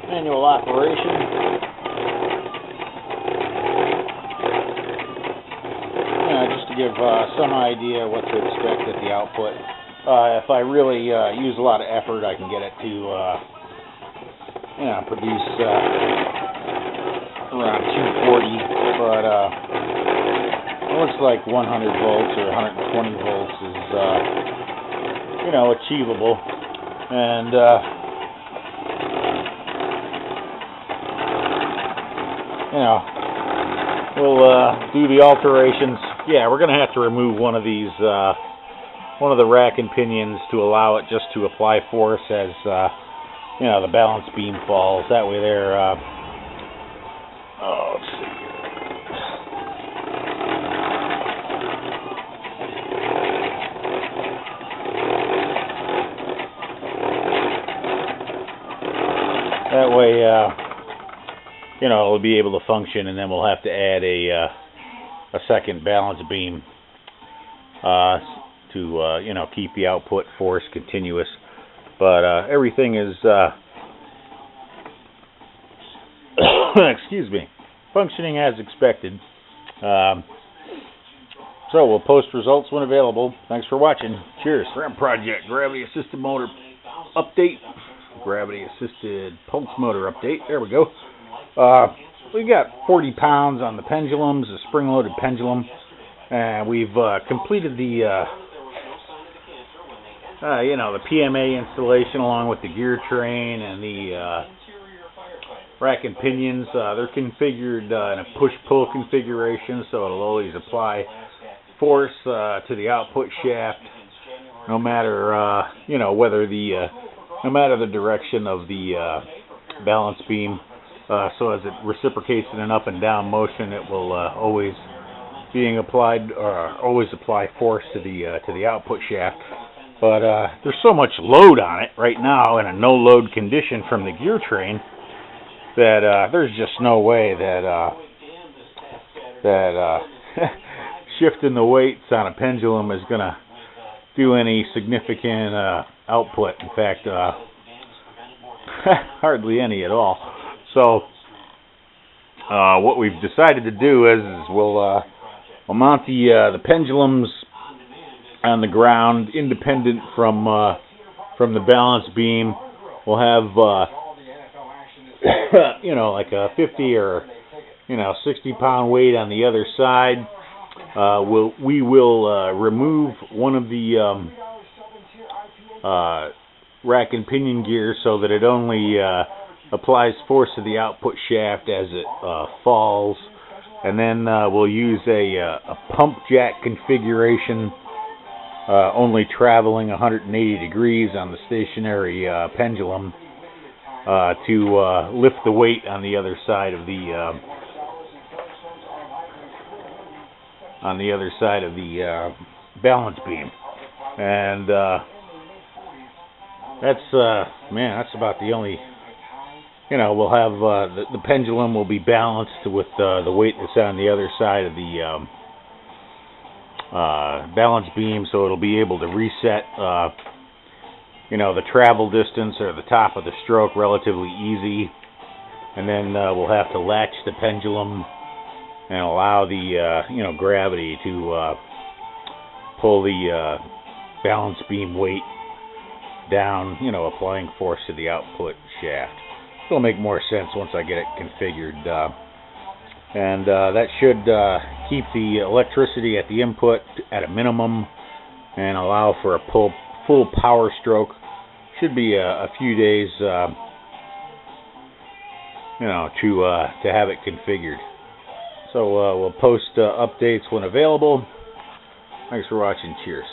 Manual operation. Just to give some idea what to expect at the output. If I really use a lot of effort, I can get it to produce around 240, but it looks like 100 volts or 120 volts is achievable, and we'll do the alterations. Yeah, we're gonna have to remove one of these, one of the rack and pinions to allow it just to apply force as the balance beam falls. That way they're let's see here. That way it'll be able to function, and then we'll have to add a second balance beam to keep the output force continuous. But everything is excuse me, functioning as expected. So we'll post results when available. Thanks for watching. Cheers. Ram Project gravity assisted motor update. Gravity assisted pulse motor update. There we go. We got 40 pounds on the pendulums, a spring-loaded pendulum, and we've completed the the PMA installation along with the gear train and the rack and pinions. They're configured in a push-pull configuration, so it'll always apply force to the output shaft, no matter whether no matter the direction of the balance beam. So as it reciprocates in an up and down motion, it will always apply force to the output shaft. But there's so much load on it right now in a no load condition from the gear train that there's just no way that shifting the weights on a pendulum is going to do any significant output. In fact, hardly any at all. So what we've decided to do is we'll mount the pendulums on the ground, independent from the balance beam. We'll have like a 50 or 60 pound weight on the other side. We will remove one of the rack and pinion gears so that it only applies force to the output shaft as it falls, and then we'll use a pump jack configuration, only traveling 180 degrees on the stationary pendulum to lift the weight on the other side of the balance beam, and that's about the only. We'll have the pendulum will be balanced with the weight that's on the other side of the balance beam, so it'll be able to reset the travel distance or the top of the stroke relatively easy. And then we'll have to latch the pendulum and allow the gravity to pull the balance beam weight down, applying force to the output shaft. It'll make more sense once I get it configured, and that should keep the electricity at the input at a minimum and allow for a full power stroke. Should be a few days, to have it configured. So we'll post updates when available. Thanks for watching. Cheers.